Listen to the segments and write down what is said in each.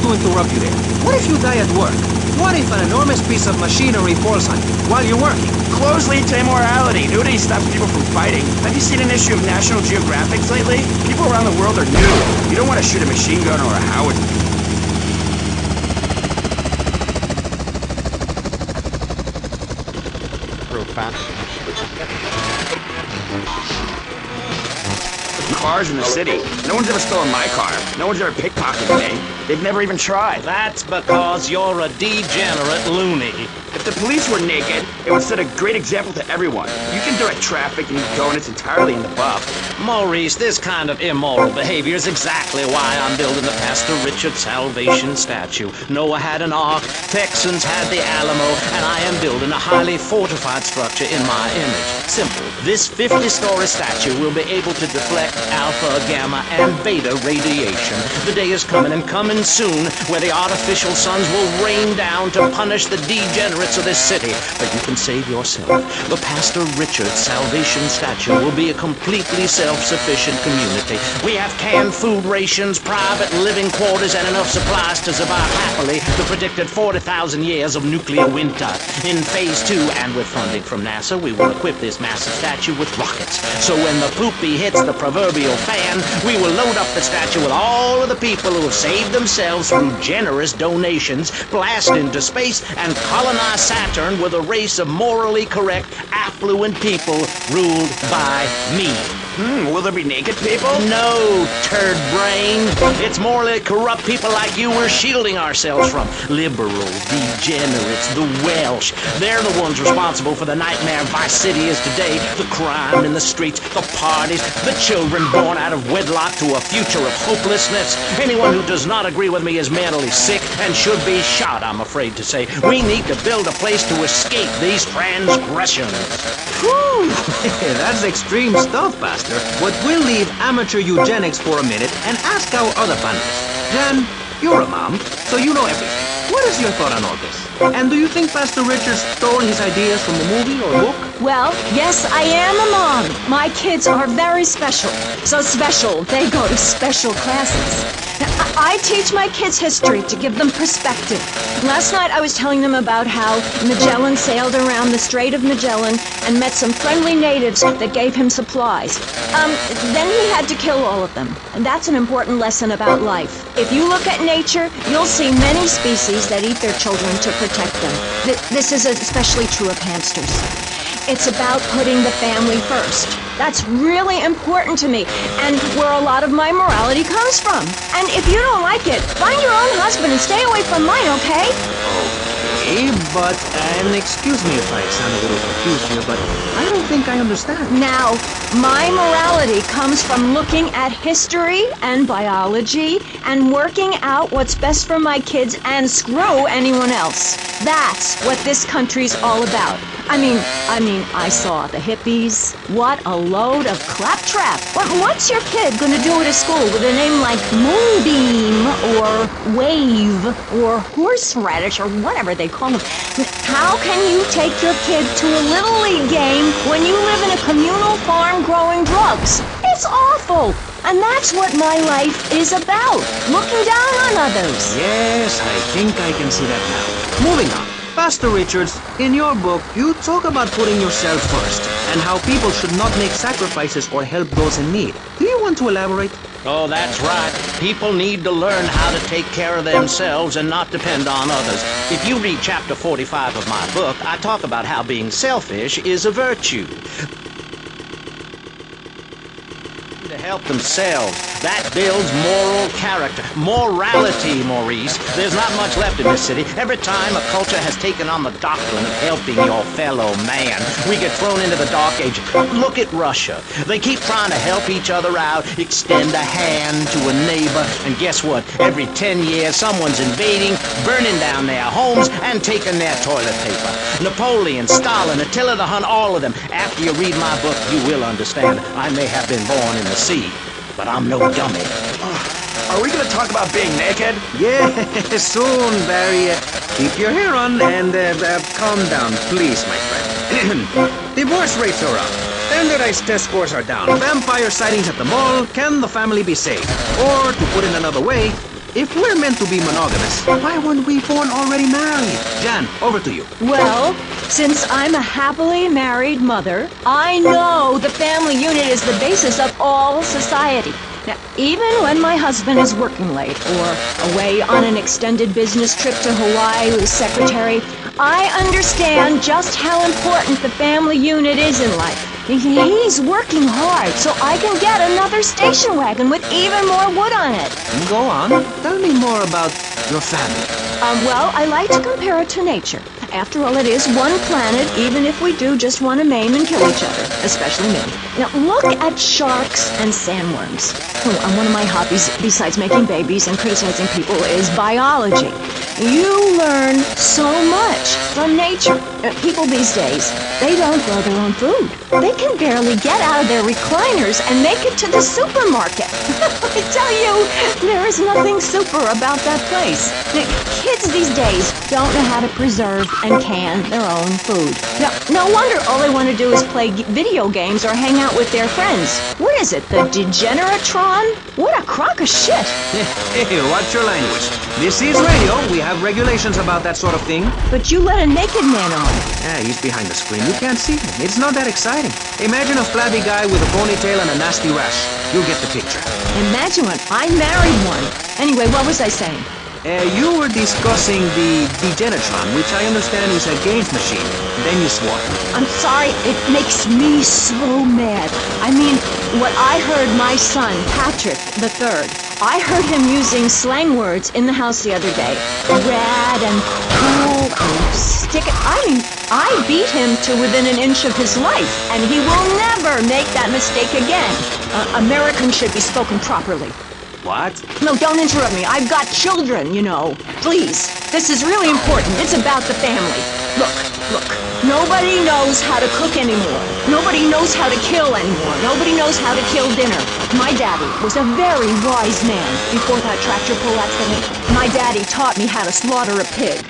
to interrupt you there. What if you die at work? What if an enormous piece of machinery falls on you while you're working? Clothes lead to immorality. Nudity stops people from fighting. Have you seen an issue of National Geographic lately? People around the world are nude. You don't want to shoot a machine gun or a howitzer. Real fast. Cars in the city. No one's ever stolen my car. No one's ever pickpocketed me. They've never even tried. That's because you're a degenerate loony. If the police were naked, it would set a great example to everyone. You can direct traffic and eat donuts entirely in the buff. Maurice, this kind of immoral behavior is exactly why I'm building the Pastor Richard Salvation statue. Noah had an ark, Texans had the Alamo, and I am building a highly fortified structure in my image. Simple. This 50-story statue will be able to deflect alpha, gamma, and beta radiation. The day is coming and coming soon where the artificial suns will rain down to punish the degenerates of this city. But you can save yourself. The Pastor Richard Salvation statue will be a completely self-sufficient community. We have canned food rations, private living quarters, and enough supplies to survive happily the predicted 40,000 years of nuclear winter. In Phase 2, and with funding from NASA, we will equip this massive statue with rockets. So when the poopy hits the proverbial fan, we will load up the statue with all of the people who have saved themselves through generous donations, blast into space, and colonize Saturn with a race of morally correct, affluent people ruled by me. Will there be naked people? No, turd brain. It's more like corrupt people like you we're shielding ourselves from. Liberals, degenerates, the Welsh. They're the ones responsible for the nightmare Vice City is today. The crime in the streets, the parties, the children born out of wedlock to a future of hopelessness. Anyone who does not agree with me is mentally sick and should be shot, I'm afraid to say. We need to build a place to escape these transgressions. Whew! That's extreme stuff, Pastor. But we'll leave amateur eugenics for a minute and ask our other panelists. Jan, you're a mom, so you know everything. What is your thought on all this? And do you think Pastor Richard stole his ideas from a movie or book? Well, yes, I am a mom. My kids are very special. So special, they go to special classes. I teach my kids history to give them perspective. Last night I was telling them about how Magellan sailed around the Strait of Magellan and met some friendly natives that gave him supplies. Then he had to kill all of them. And that's an important lesson about life. If you look at nature, you'll see many species that eat their children to protect them. This is especially true of hamsters. It's about putting the family first. That's really important to me, and where a lot of my morality comes from. And if you don't like it, find your own husband and stay away from mine, okay? Okay, but, and excuse me if I sound a little confused here, but I don't think I understand. Now, my morality comes from looking at history and biology and working out what's best for my kids and screw anyone else. That's what this country's all about. I mean, I saw the hippies. What a load of claptrap. What's your kid gonna do at a school with a name like Moonbeam or Wave or Horseradish or whatever they call them? How can you take your kid to a Little League game when you live in a communal farm growing drugs? It's awful. And that's what my life is about. Looking down on others. Yes, I think I can see that now. Moving on. Pastor Richards, in your book, you talk about putting yourself first and how people should not make sacrifices or help those in need. Do you want to elaborate? Oh, that's right. People need to learn how to take care of themselves and not depend on others. If you read chapter 45 of my book, I talk about how being selfish is a virtue. To help themselves. That builds moral character. Morality, Maurice. There's not much left in this city. Every time a culture has taken on the doctrine of helping your fellow man, we get thrown into the dark ages. Look at Russia. They keep trying to help each other out, extend a hand to a neighbor, and guess what? Every 10 years, someone's invading, burning down their homes, and taking their toilet paper. Napoleon, Stalin, Attila the Hun, all of them. After you read my book, you will understand. I may have been born in the sea, but I'm no dummy. Are we gonna talk about being naked? Yes, soon, Barry. Keep your hair on and calm down, please, my friend. Divorce rates are up. Standardized test scores are down. Vampire sightings at the mall. Can the family be saved? Or, to put it another way, If we're meant to be monogamous, why weren't we born already married? Jan, over to you. Well, since I'm a happily married mother, I know the family unit is the basis of all society. Now, even when my husband is working late or away on an extended business trip to Hawaii with his secretary, I understand just how important the family unit is in life. He's working hard so I can get another station wagon with even more wood on it. Go on. Tell me more about your family. Well, I like to compare it to nature. After all, it is one planet, even if we do just want to maim and kill each other, especially me. Now, look at sharks and sandworms. One of my hobbies, besides making babies and criticizing people, is biology. You learn so much from nature. People these days, they don't grow their own food. They can barely get out of their recliners and make it to the supermarket. I tell you, there is nothing super about that place. Kids these days don't know how to preserve and can their own food. No wonder all they want to do is play video games or hang out with their friends. What is it, the Degeneratron? What a crock of shit. Hey, watch your language. This is radio. We have regulations about that sort of thing. But you let a naked man on. Yeah, he's behind the screen. You can't see him. It's not that exciting. Imagine a flabby guy with a ponytail and a nasty rash. You'll get the picture. Imagine one. I married one. Anyway, what was I saying? You were discussing the Degenatron, which I understand is a games machine. Then you swore. I'm sorry, it makes me so mad. I mean, what I heard my son, Patrick III, I heard him using slang words in the house the other day. Rad and cool and stick it. I mean, I beat him to within an inch of his life, and he will never make that mistake again. Americans should be spoken properly. What? No, don't interrupt me. I've got children, you know. Please. This is really important. It's about the family. Look. Nobody knows how to cook anymore. Nobody knows how to kill anymore. Nobody knows how to kill dinner. My daddy was a very wise man before that tractor pull accident. My daddy taught me how to slaughter a pig.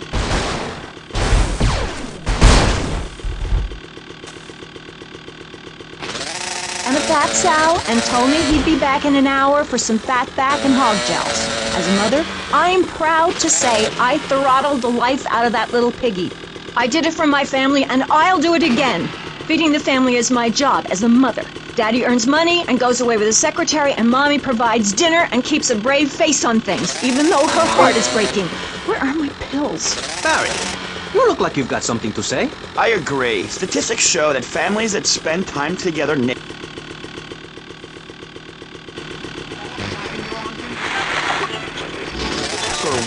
And a fat sow, and told me he'd be back in an hour for some fat back and hog gels. As a mother, I'm proud to say I throttled the life out of that little piggy. I did it for my family, and I'll do it again. Feeding the family is my job as a mother. Daddy earns money and goes away with his secretary, and Mommy provides dinner and keeps a brave face on things, even though her heart is breaking. Where are my pills? Barry, you look like you've got something to say. I agree. Statistics show that families that spend time together or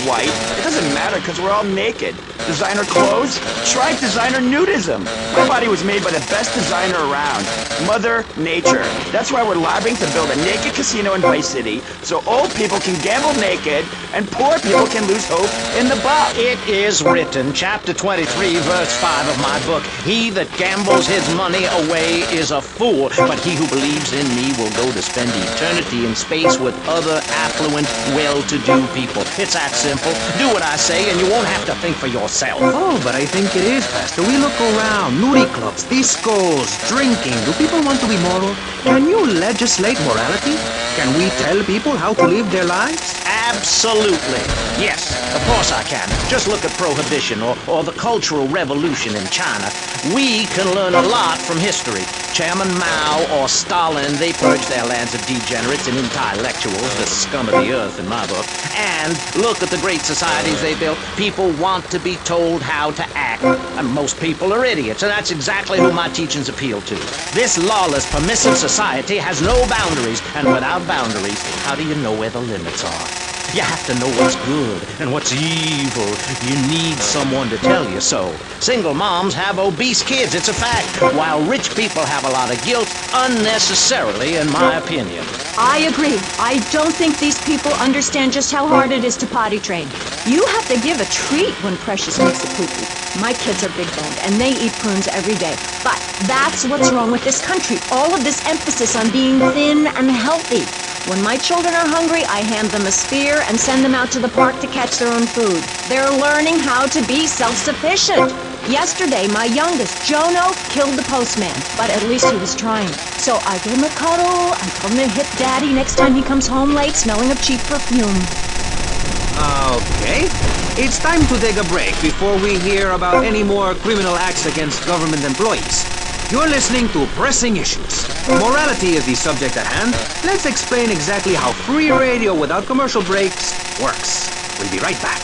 white, it doesn't matter because we're all naked. Designer clothes? Try designer nudism. My body was made by the best designer around, Mother Nature. That's why we're lobbying to build a naked casino in Vice City so old people can gamble naked and poor people can lose hope in the buck. It is written, chapter 23, verse 5 of my book, "He that gambles his money away is a fool, but he who believes in me will go to spend eternity in space with other affluent, well-to-do people." It's that simple. Do what I say and you won't have to think for yourself. Oh, but I think it is, Pastor. We look around. Nudie clubs, discos, drinking. Do people want to be moral? Can you legislate morality? Can we tell people how to live their lives? Absolutely. Yes, of course I can. Just look at Prohibition or the Cultural Revolution in China. We can learn a lot from history. Chairman Mao or Stalin, they purged their lands of degenerates and intellectuals, the scum of the earth in my book. And look at the great societies they built. People want to be told how to act. And most people are idiots, and that's exactly who my teachings appeal to. This lawless, permissive society has no boundaries, and without boundaries, how do you know where the limits are? You have to know what's good and what's evil. You need someone to tell you so. Single moms have obese kids, it's a fact, while rich people have a lot of guilt, unnecessarily, in my opinion. I agree. I don't think these people understand just how hard it is to potty train. You have to give a treat when Precious makes a poo-poo. My kids are big-boned, and they eat prunes every day. But that's what's wrong with this country. All of this emphasis on being thin and healthy. When my children are hungry, I hand them a spear and send them out to the park to catch their own food. They're learning how to be self-sufficient. Yesterday, my youngest, Jono, killed the postman, but at least he was trying. So I gave him a cuddle, I told him to hit Daddy next time he comes home late smelling of cheap perfume. Okay. It's time to take a break before we hear about any more criminal acts against government employees. You're listening to Pressing Issues. Morality is the subject at hand. Let's explain exactly how free radio without commercial breaks works. We'll be right back.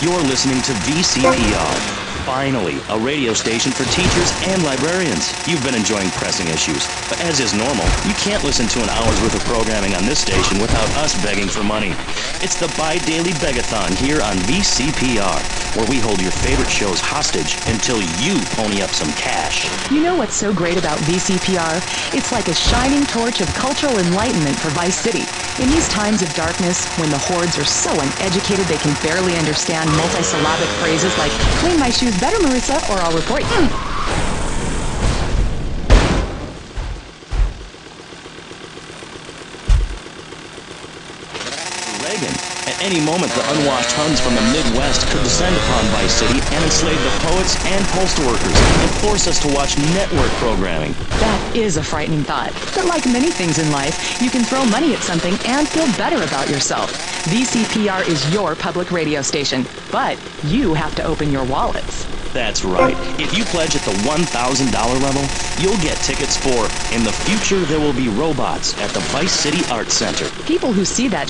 You're listening to VCPR. Finally, a radio station for teachers and librarians. You've been enjoying Pressing Issues, but as is normal, you can't listen to an hour's worth of programming on this station without us begging for money. It's the bi-daily begathon here on VCPR, where we hold your favorite shows hostage until you pony up some cash. You know what's so great about VCPR? It's like a shining torch of cultural enlightenment for Vice City. In these times of darkness, when the hordes are so uneducated they can barely understand multisyllabic phrases like, clean my shoes better, Marissa, or I'll report you. Reagan. At any moment, the unwashed Huns from the Midwest could descend upon Vice City and enslave the poets and postal workers and force us to watch network programming. That is a frightening thought. But like many things in life, you can throw money at something and feel better about yourself. VCPR is your public radio station, but you have to open your wallets. That's right. If you pledge at the $1,000 level, you'll get tickets for In the Future There Will Be Robots at the Vice City Arts Center. People who see that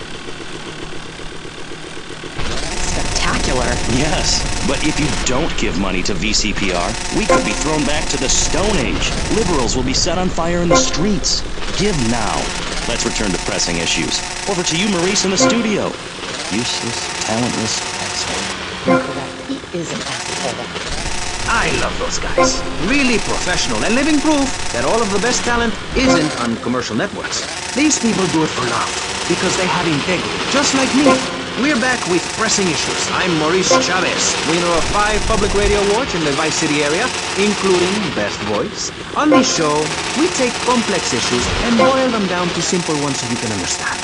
spectacular. Yes, but if you don't give money to VCPR, we could be thrown back to the Stone Age. Liberals will be set on fire in the streets. Give now. Let's return to Pressing Issues. Over to you, Maurice, in the studio. Useless, talentless asshole. Correct. He is an asshole. I love those guys. Really professional and living proof that all of the best talent isn't on commercial networks. These people do it for love, because they have integrity, just like me. We're back with Pressing Issues. I'm Maurice Chavez, winner of 5 public radio awards in the Vice City area, including Best Voice. On this show, we take complex issues and boil them down to simple ones so you can understand.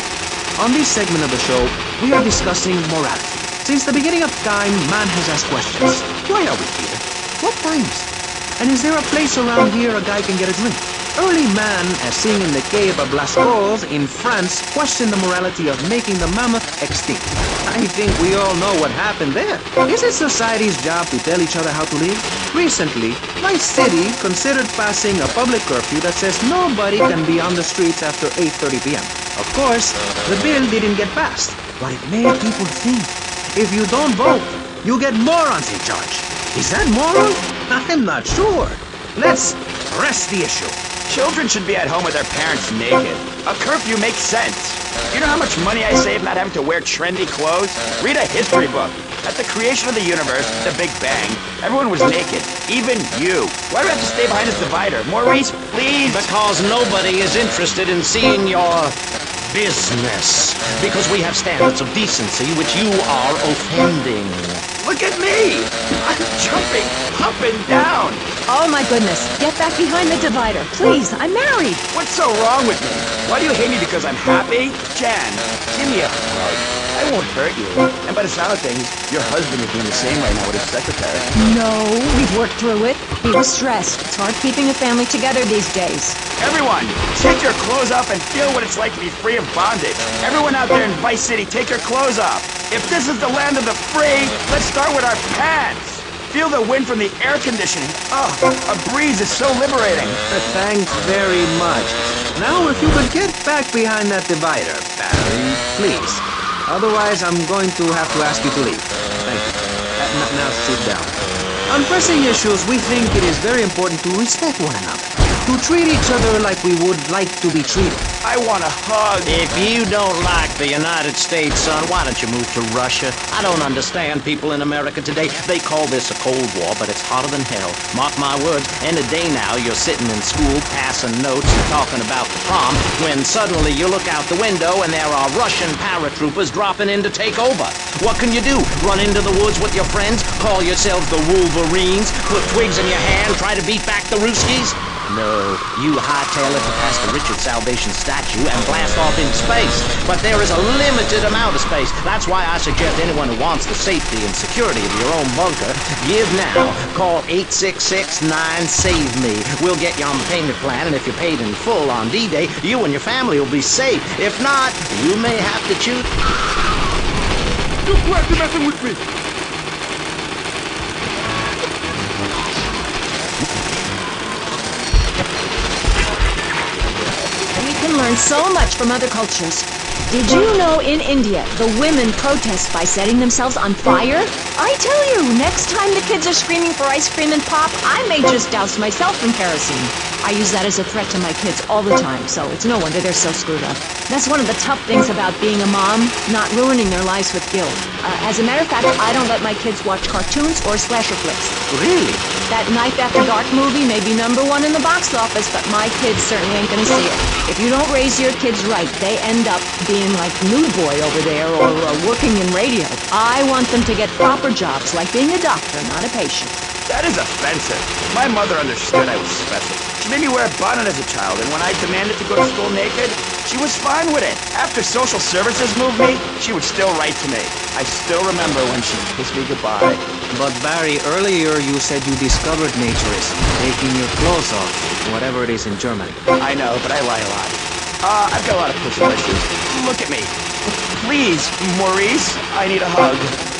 On this segment of the show, we are discussing morality. Since the beginning of time, man has asked questions. Why are we here? What times? And is there a place around here a guy can get a drink? Early man, as seen in the cave of Lascaux in France, questioned the morality of making the mammoth extinct. I think we all know what happened there. Is it society's job to tell each other how to live? Recently, Vice City considered passing a public curfew that says nobody can be on the streets after 8:30 p.m. Of course, the bill didn't get passed, but it made people think. If you don't vote, you get morons in charge. Is that moral? I'm not sure. Let's press the issue. Children should be at home with their parents naked. A curfew makes sense. You know how much money I save not having to wear trendy clothes? Read a history book. At the creation of the universe, the Big Bang, everyone was naked. Even you. Why do we have to stay behind this divider? Maurice, please! Because nobody is interested in seeing your business. Because we have standards of decency which you are offending. Look at me! I'm jumping up and down! Oh my goodness, get back behind the divider. Please, I'm married. What's so wrong with me? Why do you hate me because I'm happy? Jan, give me a hug. I won't hurt you. And by the sound of things, your husband is doing the same right now with his secretary. No, we've worked through it. He was stressed. It's hard keeping a family together these days. Everyone, take your clothes off and feel what it's like to be free of bondage. Everyone out there in Vice City, take your clothes off. If this is the land of the free, let's start with our pants. Feel the wind from the air conditioning. Oh, a breeze is so liberating. Thanks very much. Now, if you could get back behind that divider, Barry, please. Otherwise, I'm going to have to ask you to leave. Thank you. Now sit down. On Pressing Issues, we think it is very important to respect one another. To treat each other like we would like to be treated. I want a hug. If you don't like the United States, son, why don't you move to Russia? I don't understand people in America today. They call this a Cold War, but it's hotter than hell. Mark my words, in a day now, you're sitting in school, passing notes and talking about the prom, when suddenly you look out the window and there are Russian paratroopers dropping in to take over. What can you do? Run into the woods with your friends? Call yourselves the Wolverines? Put twigs in your hand? Try to beat back the Ruskies? No, you hightail it to past the Richard Salvation statue and blast off into space. But there is a limited amount of space. That's why I suggest anyone who wants the safety and security of your own bunker, give now. Call 866-9-SAVE-ME. We'll get you on the payment plan, and if you're paid in full on D-Day, you and your family will be safe. If not, you may have to choose... You crazy messing with me! We can learn so much from other cultures. Did you know in India, the women protest by setting themselves on fire? I tell you, next time the kids are screaming for ice cream and pop, I may just douse myself in kerosene. I use that as a threat to my kids all the time, so it's no wonder they're so screwed up. That's one of the tough things about being a mom, not ruining their lives with guilt. As a matter of fact, I don't let my kids watch cartoons or slasher flicks. Really? That Knife After Dark movie may be #1 in the box office, but my kids certainly ain't gonna see it. If you don't raise your kids right, they end up being like Nude Boy over there or working in radio. I want them to get proper jobs, like being a doctor, not a patient. That is offensive. My mother understood I was special. She made me wear a bonnet as a child, and when I demanded to go to school naked, she was fine with it. After social services moved me, she would still write to me. I still remember when she kissed me goodbye. But Barry, earlier you said you discovered naturism, taking your clothes off, whatever it is in Germany. I know, but I lie a lot. I've got a lot of personal issues. Look at me. Please, Maurice, I need a hug.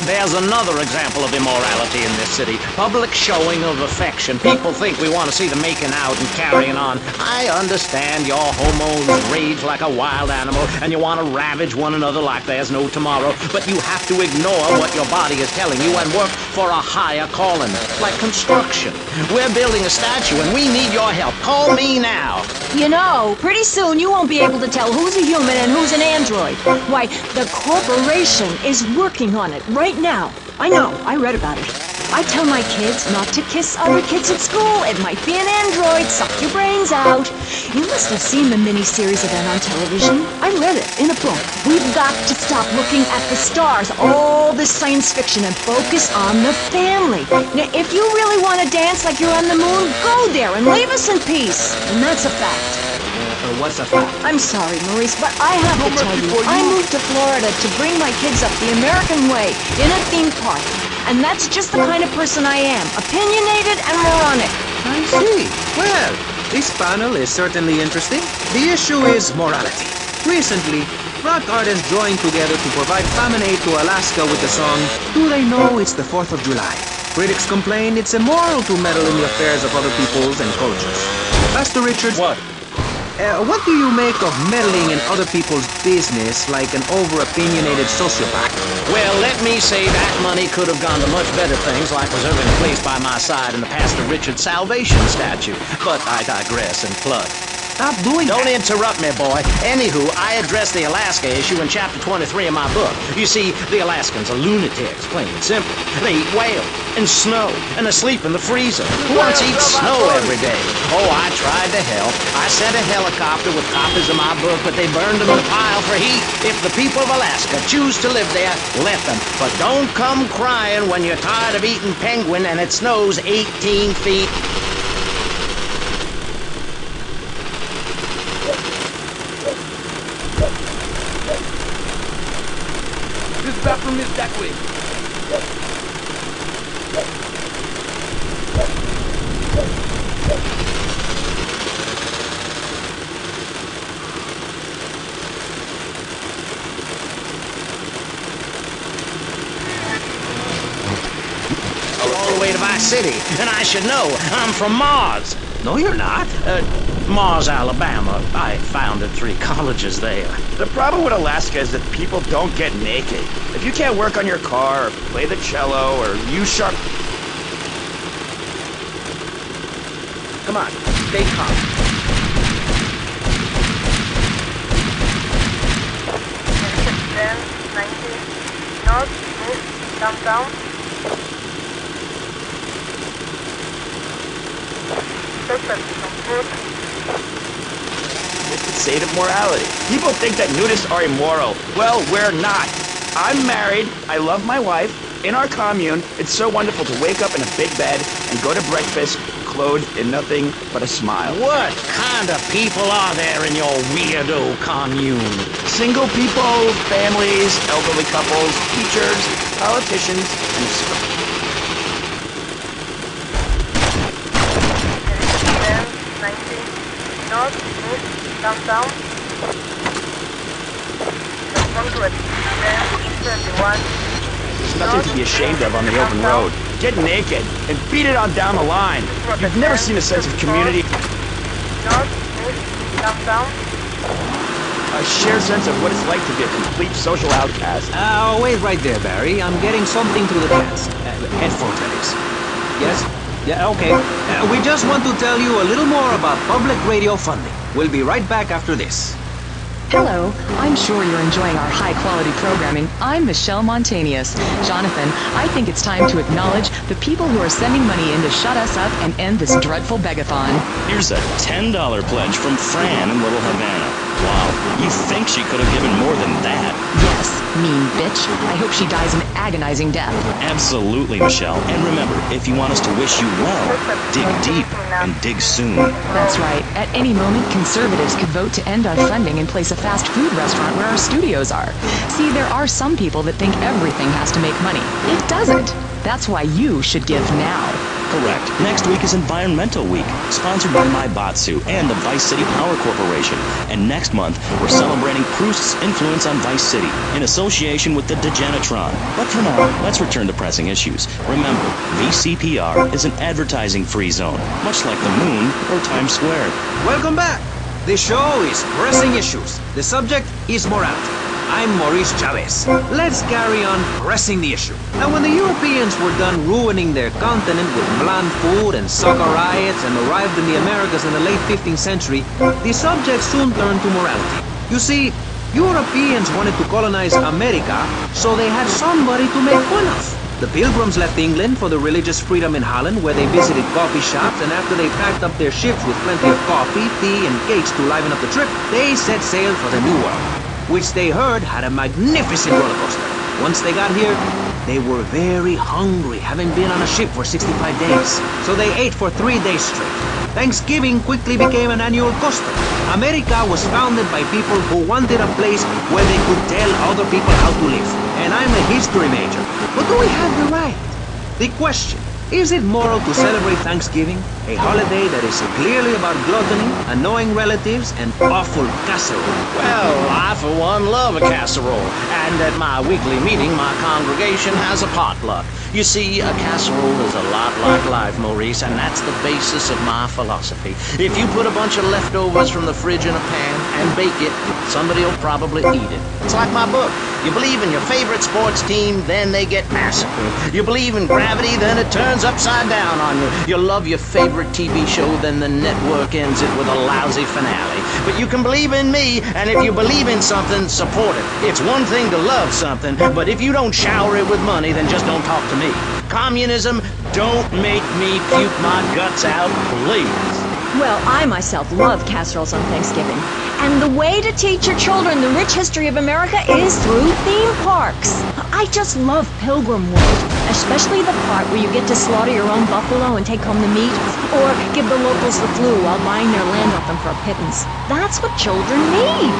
There's another example of immorality in this city. Public showing of affection. People think we want to see them making out and carrying on. I understand your hormones rage like a wild animal, and you want to ravage one another like there's no tomorrow, but you have to ignore what your body is telling you and work for a higher calling, like construction. We're building a statue, and we need your help. Call me now. You know, pretty soon you won't be able to tell who's a human and who's an android. Why, the corporation is working on it right now. I know, I read about it. I tell my kids not to kiss other kids at school. It might be an android, suck your brains out. You must have seen the mini-series event on television. I read it in a book. We've got to stop looking at the stars, all this science fiction, and focus on the family. Now, if you really want to dance like you're on the moon, go there and leave us in peace. And that's a fact. What's a fact? I'm sorry, Maurice, but I have to tell you, I moved to Florida to bring my kids up the American way in a theme park. And that's just the kind of person I am, opinionated and moronic. I see. Well, this panel is certainly interesting. The issue is morality. Recently, rock artists joined together to provide famine aid to Alaska with the song, Do They Know It's the 4th of July? Critics complain it's immoral to meddle in the affairs of other peoples and cultures. Pastor Richards, What? What do you make of meddling in other people's business like an over-opinionated sociopath? Well, let me say that money could have gone to much better things, like preserving a place by my side in the Pastor Richard Salvation statue. But I digress and plug. Stop doing Don't that. interrupt me, boy. Anywho, I addressed the Alaska issue in chapter 23 of my book. You see, the Alaskans are lunatics, plain and simple. They eat whale and snow and are asleep in the freezer. Who wants to eat snow every day? Oh, I tried to help. I sent a helicopter with copies of my book, but they burned them in a pile for heat. If the people of Alaska choose to live there, let them. But don't come crying when you're tired of eating penguin and it snows 18 feet. This bathroom is that way. All the way to Vice City, and I should know. I'm from Mars. No, you're not. Mars, Alabama. I founded 3 colleges there. The problem with Alaska is that people don't get naked. If you can't work on your car, or play the cello, or use sharp... Come on, stay calm. North, east, downtown. It's the state of morality. People think that nudists are immoral. Well, we're not. I'm married. I love my wife. In our commune, it's so wonderful to wake up in a big bed and go to breakfast clothed in nothing but a smile. What kind of people are there in your weirdo commune? Single people, families, elderly couples, teachers, politicians, and... North, east, downtown. 100, 10, 21. nothing to be ashamed of on the open road. Get naked and beat it on down the line. You've never seen a sense of community, North, east, downtown. a shared sense of what it's like to be a complete social outcast. Wait right there, Barry. I'm getting something through the cast. Headphone settings. Yes? Yeah, okay. We just want to tell you a little more about public radio funding. We'll be right back after this. Hello, I'm sure you're enjoying our high-quality programming. I'm Michelle Montanius. Jonathan, I think it's time to acknowledge the people who are sending money in to shut us up and end this dreadful begathon. Here's a $10 pledge from Fran in Little Havana. Wow, you think she could have given more than that? Yes, mean bitch. I hope she dies an agonizing death. Absolutely, Michelle. And remember, if you want us to wish you well, dig deep and dig soon. That's right. At any moment, conservatives could vote to end our funding and place a fast food restaurant where our studios are. See, there are some people that think everything has to make money. It doesn't. That's why you should give now. Correct. Next week is Environmental Week, sponsored by Maibatsu and the Vice City Power Corporation. And next month, we're celebrating Proust's influence on Vice City in association with the Degenitron. But for now, let's return to pressing issues. Remember, VCPR is an advertising-free zone, much like the moon or Times Square. Welcome back. The show is Pressing Issues. The subject is morality. I'm Maurice Chavez. Let's carry on pressing the issue. Now, when the Europeans were done ruining their continent with bland food and soccer riots and arrived in the Americas in the late 15th century, the subject soon turned to morality. You see, Europeans wanted to colonize America, so they had somebody to make fun of. The Pilgrims left England for the religious freedom in Holland, where they visited coffee shops, and after they packed up their ships with plenty of coffee, tea, and cakes to liven up the trip, they set sail for the New World, which they heard had a magnificent roller coaster. Once they got here, they were very hungry, having been on a ship for 65 days. So they ate for 3 days straight. Thanksgiving quickly became an annual custom. America was founded by people who wanted a place where they could tell other people how to live. And I'm a history major. But do we have the right? The question, is it moral to celebrate Thanksgiving, a holiday that is clearly about gluttony, annoying relatives, and awful casserole? Well, I for one love a casserole, and at my weekly meeting, my congregation has a potluck. You see, a casserole is a lot like life, Maurice, and that's the basis of my philosophy. If you put a bunch of leftovers from the fridge in a pan and bake it, somebody will probably eat it. It's like my book. You believe in your favorite sports team, then they get massacred. You believe in gravity, then it turns upside down on you. You love your favorite TV show, then the network ends it with a lousy finale. But you can believe in me, and if you believe in something, support it. It's one thing to love something, but if you don't shower it with money, then just don't talk to me. Communism, don't make me puke my guts out, please. Well, I myself love casseroles on Thanksgiving. And the way to teach your children the rich history of America is through theme parks. I just love Pilgrim World, especially the part where you get to slaughter your own buffalo and take home the meat, or give the locals the flu while buying their land off them for a pittance. That's what children need.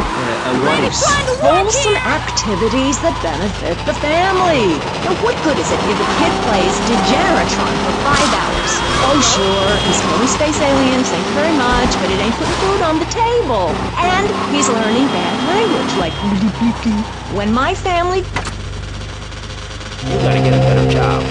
What if... Wholesome activities that benefit the family. Now, what good is it if a kid plays Degenitron for 5 hours? Oh, sure, he's killing space aliens, thank you very much, but it ain't putting food on the table. And he's learning bad language, like when my family... You gotta get a better job.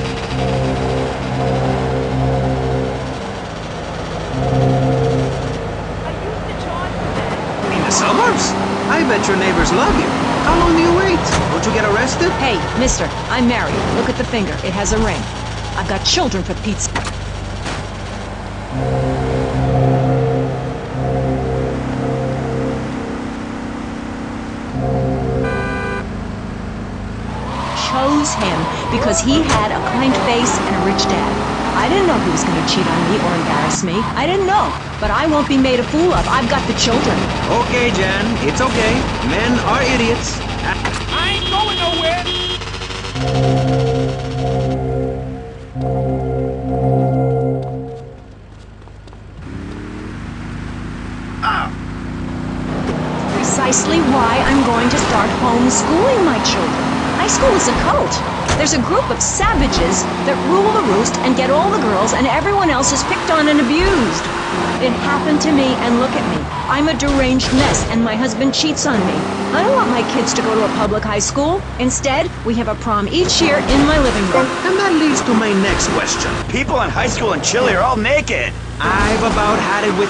In the suburbs? I bet your neighbors love you. How long do you wait? Won't you get arrested? Hey, mister, I'm married. Look at the finger. It has a ring. I've got children, for Pete's... chose him because he had a kind face and a rich dad. I didn't know he was going to cheat on me or embarrass me. I didn't know. But I won't be made a fool of. I've got the children. Okay, Jan. It's okay. Men are idiots. I ain't going nowhere. Precisely why I'm going to start homeschooling my children. I school is a cult. There's a group of savages that rule the roost and get all the girls, and everyone else is picked on and abused. It happened to me, and look at me. I'm a deranged mess, and my husband cheats on me. I don't want my kids to go to a public high school. Instead, we have a prom each year in my living room. And that leads to my next question. People in high school in Chile are all naked. I've about had it with